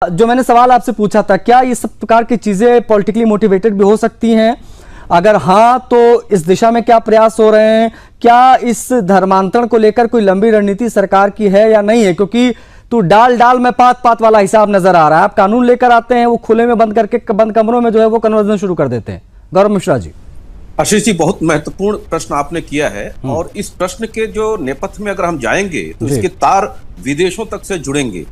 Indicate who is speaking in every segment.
Speaker 1: जो मैंने सवाल आपसे पूछा था, क्या इस प्रकार की चीजें पॉलिटिकली मोटिवेटेड भी हो सकती हैं? अगर हाँ, तो इस दिशा में क्या प्रयास हो रहे हैं? क्या इस धर्मांतरण को लेकर कोई लंबी रणनीति सरकार की है या नहीं है? क्योंकि तू डाल डाल में पात पात वाला हिसाब नजर आ रहा है। आप कानून लेकर आते हैं, वो खुले में बंद करके बंद कमरों में जो है वो कन्वर्जन शुरू कर देते हैं। गौरव मिश्रा जी।
Speaker 2: आशीष जी, बहुत महत्वपूर्ण प्रश्न आपने किया है और इस प्रश्न के जो नेपथ्य में अगर हम जाएंगे तो इसके तार विदेशों तक से जुड़ेंगे।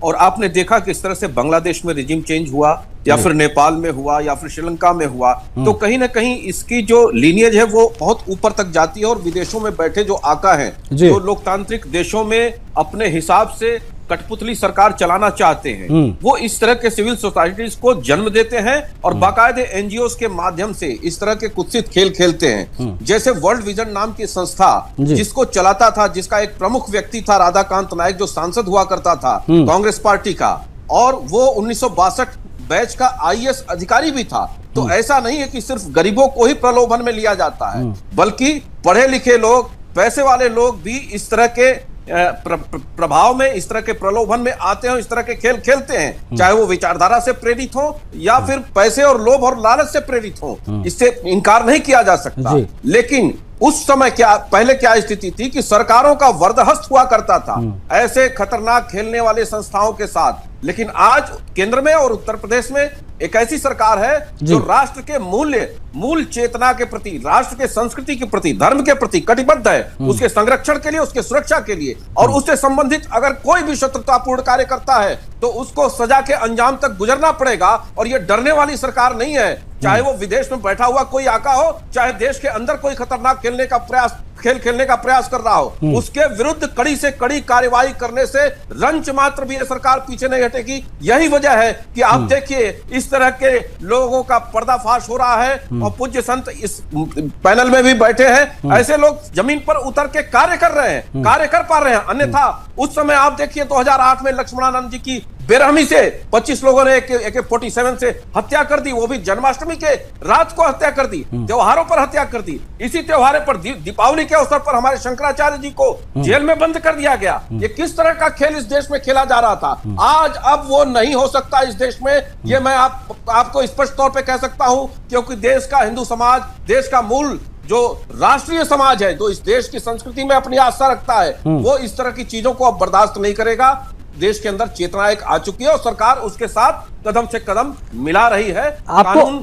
Speaker 2: और आपने देखा कि इस तरह से बांग्लादेश में रिजिम चेंज हुआ या फिर नेपाल में हुआ या फिर श्रीलंका में हुआ, तो कहीं ना कहीं इसकी जो लीनियज है वो बहुत ऊपर तक जाती है। और विदेशों में बैठे जो आका हैं, जो लोकतांत्रिक देशों में अपने हिसाब से कठपुतली सरकार चलाना चाहते हैं, वो इस तरह के सिविल सोसाइटीज को जन्म देते हैं और बाकायदे एनजीओ के माध्यम से इस तरह के कुत्सित खेल खेलते हैं। जैसे वर्ल्ड विजन नाम की संस्था जिसको चलाता था, जिसका एक प्रमुख व्यक्ति था राधाकांत नायक, जो सांसद हुआ करता था कांग्रेस पार्टी का, और वो 1962 बैच का आईएएस अधिकारी भी था। तो ऐसा नहीं है कि सिर्फ गरीबों को ही प्रलोभन में लिया जाता है, बल्कि पढ़े लिखे लोग, पैसे वाले लोग भी इस तरह के प्रभाव में, इस तरह के प्रलोभन में आते हैं, इस तरह के खेल खेलते हैं, चाहे वो विचारधारा से प्रेरित हो या फिर पैसे और लोभ और लालच से प्रेरित हो। इससे इनकार नहीं किया जा सकता। लेकिन उस समय पहले क्या स्थिति थी कि सरकारों का वरदहस्त हुआ करता था ऐसे खतरनाक खेलने वाले संस्थाओं के साथ। लेकिन आज केंद्र में और उत्तर प्रदेश में एक ऐसी सरकार है जो राष्ट्र के मूल चेतना के प्रति, राष्ट्र के संस्कृति के प्रति, धर्म के प्रति कटिबद्ध है, उसके संरक्षण के लिए, उसके सुरक्षा के लिए। और उससे संबंधित अगर कोई भी शत्रुतापूर्ण कार्य करता है तो उसको सजा के अंजाम तक गुजरना पड़ेगा। और ये डरने वाली सरकार नहीं है, चाहे वो विदेश में बैठा हुआ कोई आका हो, चाहे देश के अंदर कोई खतरनाक खेल खेलने का प्रयास कर रहा हो, उसके विरुद्ध कड़ी से कड़ी कार्यवाही करने से रंच मात्र भी ये सरकार पीछे नहीं हटेगी। यही वजह है कि आप देखिए इस तरह के लोगों का पर्दाफाश हो रहा है और पूज्य संत इस पैनल में भी बैठे हैं। ऐसे लोग जमीन पर उतर के कार्य कर रहे हैं, कार्य कर पा रहे हैं। अन्यथा उस समय आप देखिए 2008 में लक्ष्मणानंद जी की बेरहमी से 25 लोगों ने AK-47 से हत्या कर दी, वो भी जन्माष्टमी के रात को हत्या कर दी, त्योहारों पर हत्या कर दी। इसी त्योहार पर दीपावली के अवसर पर हमारे शंकराचार्य जी को जेल में बंद कर दिया गया। ये किस तरह का खेल इस देश में खेला जा रहा था, आज अब वो नहीं हो सकता इस देश में। ये मैं आपको स्पष्ट तौर पर कह सकता हूं, क्योंकि देश का हिंदू समाज, देश का मूल जो राष्ट्रीय समाज है, जो इस देश की संस्कृति में अपनी आस्था रखता है, वो इस तरह की चीजों को अब बर्दाश्त नहीं करेगा। देश के अंदर चेतना एक आ चुकी है और सरकार उसके साथ कदम से कदम मिला रही है। कानून